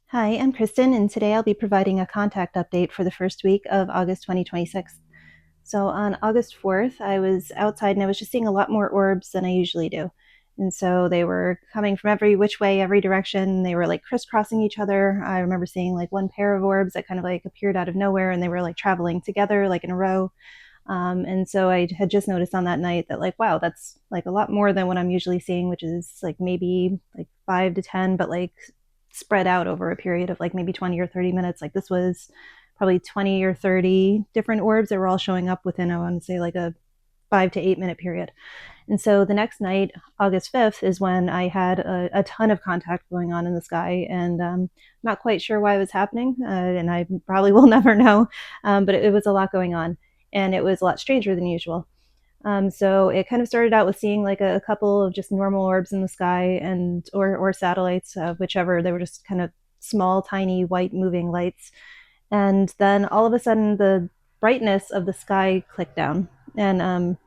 Hi, I'm Kristen, and today I'll be providing a contact update for the first week of August 2026. So on August 4th, I was outside and I was just seeing a lot more orbs than I usually do. And so they were coming from every which way, every direction. They were like crisscrossing each other. I remember seeing like one pair of orbs that kind of like appeared out of nowhere and they were like traveling together, like in a row. And so I had just noticed on that night that, like, wow, that's like a lot more than what I'm usually seeing, which is like maybe like 5 to 10, but like spread out over a period of like maybe 20 or 30 minutes. Like this was probably 20 or 30 different orbs that were all showing up within, I want to say, like a 5 to 8 minute period. And so the next night, August 5th, is when I had a ton of contact going on in the sky, and not quite sure why it was happening, and I probably will never know, but it was a lot going on, and it was a lot stranger than usual. So it kind of started out with seeing like a couple of just normal orbs in the sky, and or satellites, whichever. They were just kind of small, tiny, white moving lights, and then all of a sudden the brightness of the sky clicked down, and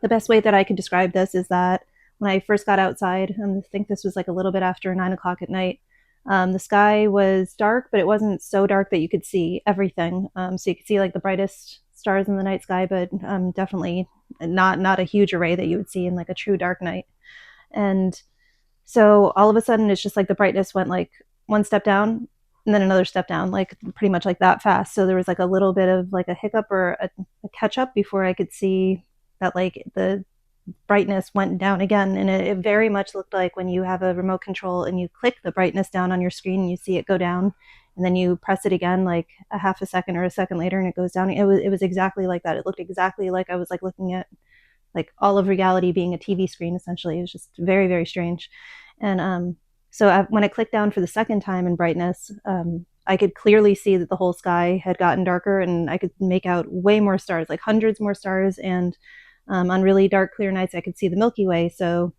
the best way that I could describe this is that when I first got outside, I think this was like a little bit after 9 o'clock at night, the sky was dark, but it wasn't so dark that you could see everything. So you could see like the brightest stars in the night sky, but definitely not a huge array that you would see in like a true dark night. And so all of a sudden, it's just like the brightness went like one step down and then another step down, like pretty much like that fast. So there was like a little bit of like a hiccup or a catch up before I could see that like the brightness went down again. And it very much looked like when you have a remote control and you click the brightness down on your screen and you see it go down, and then you press it again like a half a second or a second later and it goes down. It was exactly like that. It looked exactly like I was like looking at like all of reality being a TV screen. Essentially, it was just very, very strange. And when I clicked down for the second time in brightness, I could clearly see that the whole sky had gotten darker, and I could make out way more stars, like hundreds more stars. And on really dark, clear nights, I could see the Milky Way. So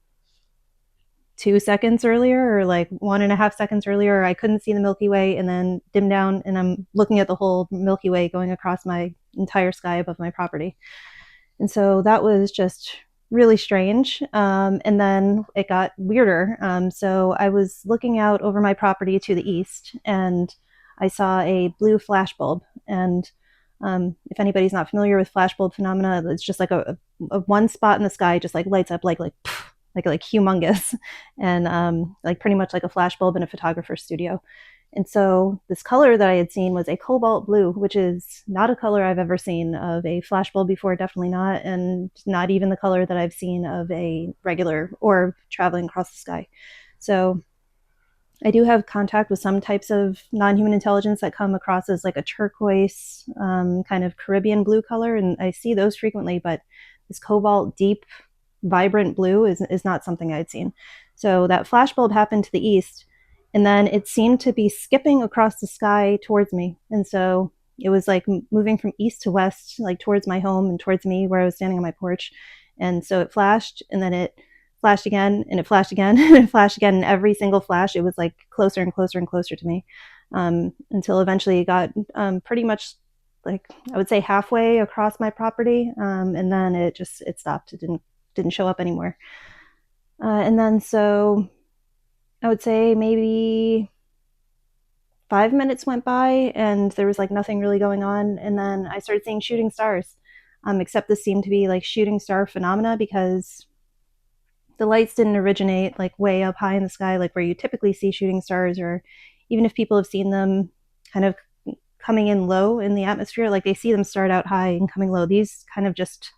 2 seconds earlier, or like 1.5 seconds earlier, I couldn't see the Milky Way, and then dim down, and I'm looking at the whole Milky Way going across my entire sky above my property. And so that was just really strange. And then it got weirder. So I was looking out over my property to the east, and I saw a blue flash bulb. And if anybody's not familiar with flash bulb phenomena, it's just like a one spot in the sky just like lights up like humongous, and like pretty much like a flash bulb in a photographer's studio. And so this color that I had seen was a cobalt blue, which is not a color I've ever seen of a flashbulb before, definitely not, and not even the color that I've seen of a regular orb traveling across the sky. So I do have contact with some types of non-human intelligence that come across as like a turquoise, kind of Caribbean blue color, and I see those frequently, but this cobalt, deep, vibrant blue is not something I'd seen. So that flashbulb happened to the east, and then it seemed to be skipping across the sky towards me. And so it was like moving from east to west, like towards my home and towards me where I was standing on my porch. And so it flashed, and then it flashed again, and it flashed again, and it flashed again. And every single flash, it was like closer and closer and closer to me, until eventually it got pretty much, like, I would say halfway across my property, and then it stopped. It didn't show up anymore. And then so I would say maybe 5 minutes went by and there was like nothing really going on. And then I started seeing shooting stars, except this seemed to be like shooting star phenomena because the lights didn't originate like way up high in the sky, like where you typically see shooting stars, or even if people have seen them kind of coming in low in the atmosphere, like they see them start out high and coming low. These kind of just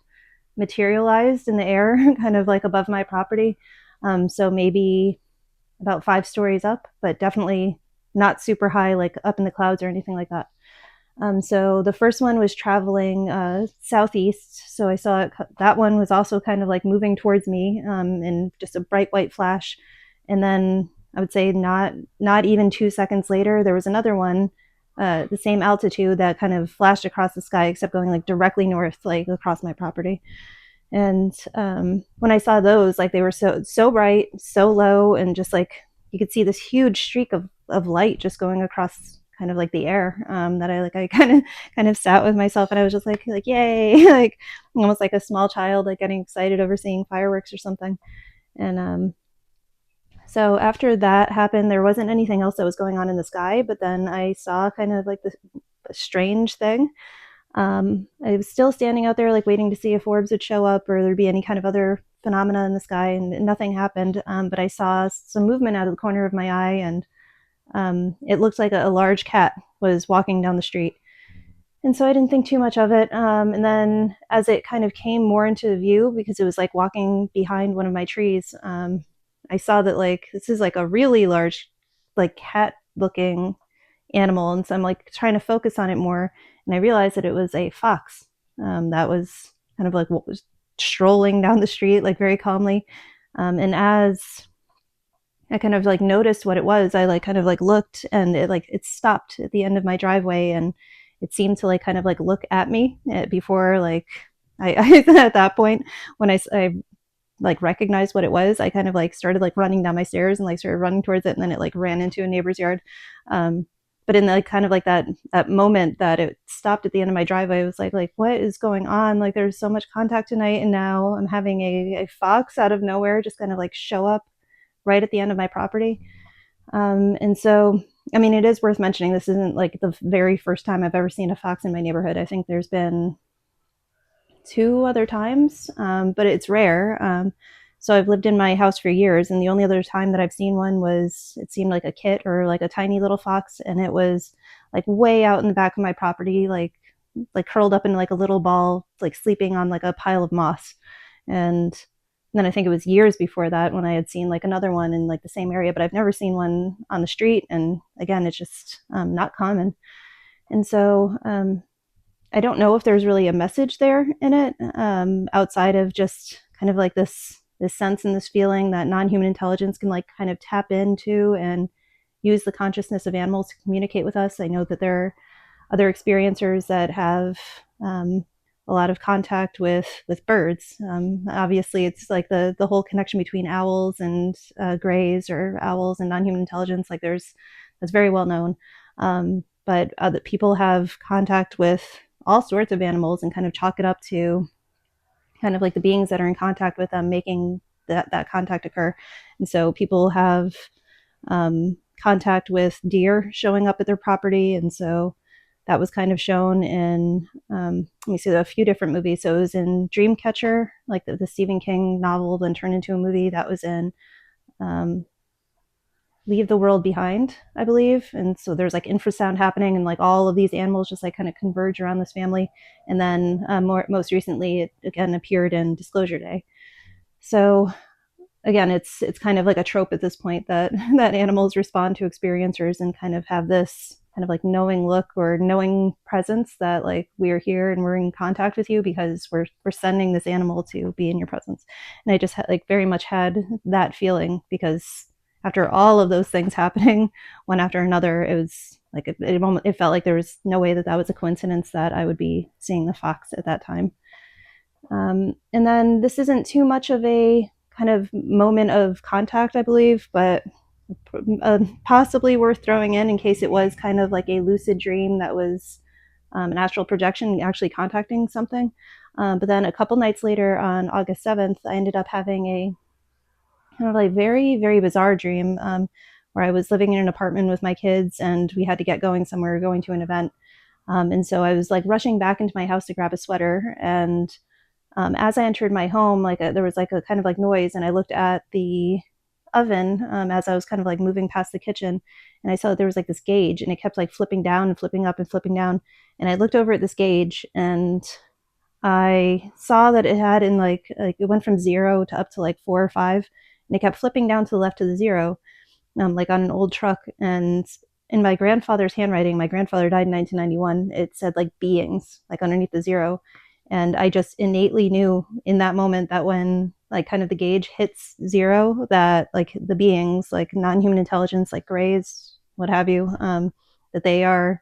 materialized in the air, kind of like above my property. So maybe about 5 stories up, but definitely not super high, like up in the clouds or anything like that. So the first one was traveling southeast. So I saw that one was also kind of like moving towards me, in just a bright white flash. And then I would say not even 2 seconds later, there was another one, the same altitude, that kind of flashed across the sky, except going like directly north, like across my property. And when I saw those, like they were so bright, so low, and just like you could see this huge streak of light just going across kind of like the air, that I kind of sat with myself, and I was just like yay, like almost like a small child like getting excited over seeing fireworks or something. And So after that happened, there wasn't anything else that was going on in the sky, but then I saw kind of like this strange thing. I was still standing out there, like waiting to see if orbs would show up or there'd be any kind of other phenomena in the sky, and nothing happened. But I saw some movement out of the corner of my eye, and it looked like a large cat was walking down the street. And so I didn't think too much of it. And then as it kind of came more into view, because it was like walking behind one of my trees, I saw that like this is like a really large, like cat looking animal. And so I'm like trying to focus on it more. And I realized that it was a fox that was kind of like what was strolling down the street, like very calmly. And as I kind of like noticed what it was, I like kind of like looked, and it stopped at the end of my driveway, and it seemed to like kind of like look at me before like I at that point when I like recognized what it was, I kind of like started like running down my stairs and like started running towards it, and then it like ran into a neighbor's yard. Um, but in the kind of like that moment that it stopped at the end of my driveway, I was like what is going on? Like there's so much contact tonight, and now I'm having a fox out of nowhere just kind of like show up right at the end of my property. And so, I mean, it is worth mentioning this isn't like the very first time I've ever seen a fox in my neighborhood. I think there's been two other times, but it's rare. So I've lived in my house for years, and the only other time that I've seen one was it seemed like a kit or like a tiny little fox, and it was like way out in the back of my property, like curled up in like a little ball, like sleeping on like a pile of moss. And then I think it was years before that when I had seen like another one in like the same area, but I've never seen one on the street. And again, it's just not common. And so I don't know if there's really a message there in it outside of just kind of like this sense and this feeling that non-human intelligence can like kind of tap into and use the consciousness of animals to communicate with us. I know that there are other experiencers that have a lot of contact with birds. Obviously, it's like the whole connection between owls and grays, or owls and non-human intelligence. Like that's very well known. But other people have contact with all sorts of animals and kind of chalk it up to kind of like the beings that are in contact with them making that contact occur. And so people have contact with deer showing up at their property, and so that was kind of shown in let me see, a few different movies. So it was in Dreamcatcher, like the Stephen King novel, then turned into a movie. That was in um, Leave the World Behind, I believe. And so there's like infrasound happening, and like all of these animals just like kind of converge around this family. And then most recently, it again appeared in Disclosure Day. So again, it's kind of like a trope at this point that that animals respond to experiencers and kind of have this kind of like knowing look or knowing presence that like we're here and we're in contact with you because we're sending this animal to be in your presence. And I just like very much had that feeling because after all of those things happening one after another, it was like it felt like there was no way that that was a coincidence that I would be seeing the fox at that time. And then this isn't too much of a kind of moment of contact, I believe, but possibly worth throwing in case it was kind of like a lucid dream that was an astral projection actually contacting something. But then a couple nights later on August 7th, I ended up having a kind of like very, very bizarre dream where I was living in an apartment with my kids and we had to get going somewhere, going to an event. And so I was like rushing back into my house to grab a sweater, and as I entered my home, like there was like a kind of like noise, and I looked at the oven as I was kind of like moving past the kitchen, and I saw that there was like this gauge, and it kept like flipping down and flipping up and flipping down, and I looked over at this gauge, and I saw that it had in like it went from 0 to up to like 4 or 5, and it kept flipping down to the left of the 0, like on an old truck. And in my grandfather's handwriting, my grandfather died in 1991, it said like beings, like underneath the 0. And I just innately knew in that moment that when like kind of the gauge hits 0, that like the beings, like non-human intelligence, like grays, what have you, that they are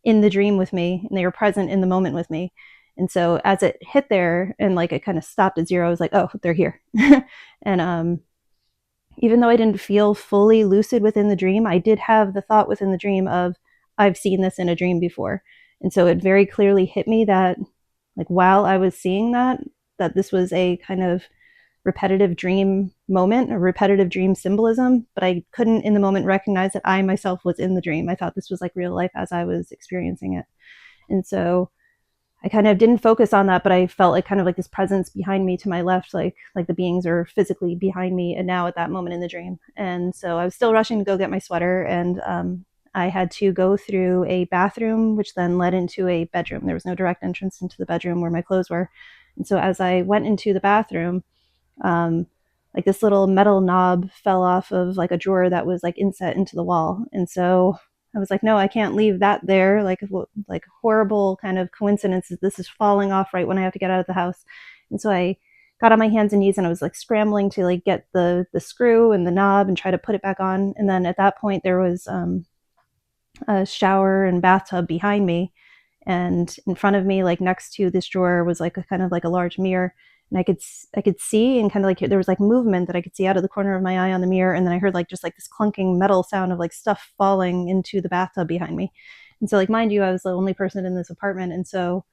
in the dream with me and they are present in the moment with me. And so as it hit there and like it kind of stopped at 0, I was like, oh, they're here. And even though I didn't feel fully lucid within the dream, I did have the thought within the dream of, I've seen this in a dream before. And so it very clearly hit me that, like, while I was seeing that this was a kind of repetitive dream moment, a repetitive dream symbolism, but I couldn't in the moment recognize that I myself was in the dream. I thought this was like real life as I was experiencing it. And so I kind of didn't focus on that, but I felt like kind of like this presence behind me to my left, like the beings are physically behind me. And now at that moment in the dream, and so I was still rushing to go get my sweater, and I had to go through a bathroom, which then led into a bedroom. There was no direct entrance into the bedroom where my clothes were, and so as I went into the bathroom, um, like this little metal knob fell off of like a drawer that was like inset into the wall, and so I was like, no, I can't leave that there. Like horrible kind of coincidences. This is falling off right when I have to get out of the house. And so I got on my hands and knees and I was like scrambling to like get the screw and the knob and try to put it back on. And then at that point there was a shower and bathtub behind me, and in front of me, like next to this drawer, was like a kind of like a large mirror, and I could see, and kind of like there was like movement that I could see out of the corner of my eye on the mirror, and then I heard like just like this clunking metal sound of like stuff falling into the bathtub behind me. And so like mind you, I was the only person in this apartment, and so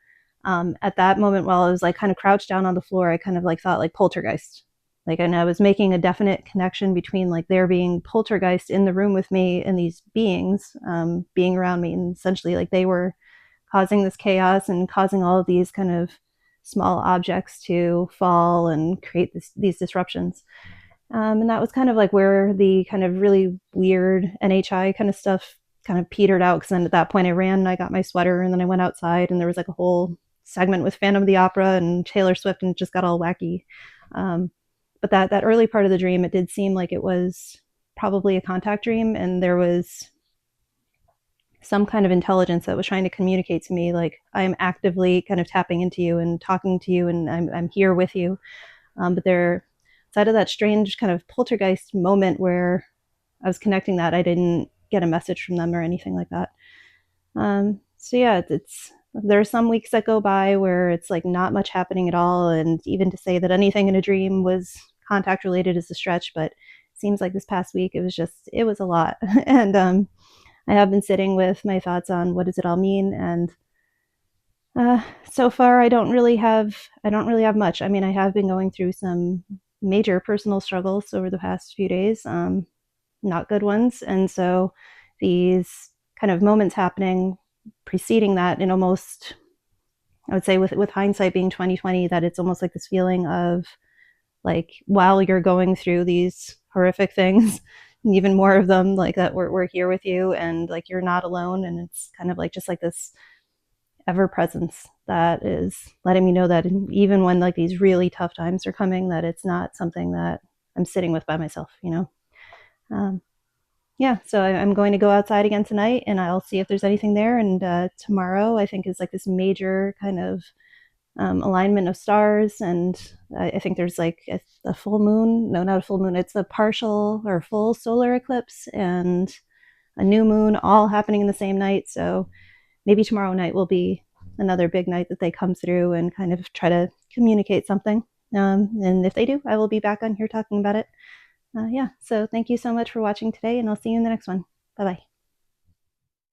at that moment, while I was like kind of crouched down on the floor, I kind of like thought like poltergeist. Like, and I was making a definite connection between like there being poltergeist in the room with me and these beings being around me, and essentially like they were causing this chaos and causing all of these kind of small objects to fall and create these disruptions. And that was kind of like where the kind of really weird NHI kind of stuff kind of petered out, because then at that point I ran and I got my sweater, and then I went outside and there was like a whole segment with Phantom of the Opera and Taylor Swift, and it just got all wacky. But that early part of the dream, it did seem like it was probably a contact dream, and there was some kind of intelligence that was trying to communicate to me, like I'm actively kind of tapping into you and talking to you, and I'm here with you. But there, outside of that strange kind of poltergeist moment where I was connecting that, I didn't get a message from them or anything like that. So yeah, it's there are some weeks that go by where it's like not much happening at all, and even to say that anything in a dream was contact related is a stretch. But it seems like this past week it was a lot, and I have been sitting with my thoughts on what does it all mean, and so far I don't really have much. I mean, I have been going through some major personal struggles over the past few days, not good ones, and so these kind of moments happening preceding that, in almost, I would say with hindsight being 2020, that it's almost like this feeling of like while you're going through these horrific things, and even more of them, like that we're here with you, and like you're not alone, and it's kind of like just like this ever presence that is letting me know that even when like these really tough times are coming, that it's not something that I'm sitting with by myself, you know. Yeah, so I'm going to go outside again tonight, and I'll see if there's anything there. And tomorrow, I think, is like this major kind of alignment of stars, and I think there's like a full moon. No, not a full moon. It's a partial or full solar eclipse and a new moon, all happening in the same night. So maybe tomorrow night will be another big night that they come through and kind of try to communicate something. And if they do, I will be back on here talking about it. Yeah, so thank you so much for watching today, and I'll see you in the next one. Bye bye.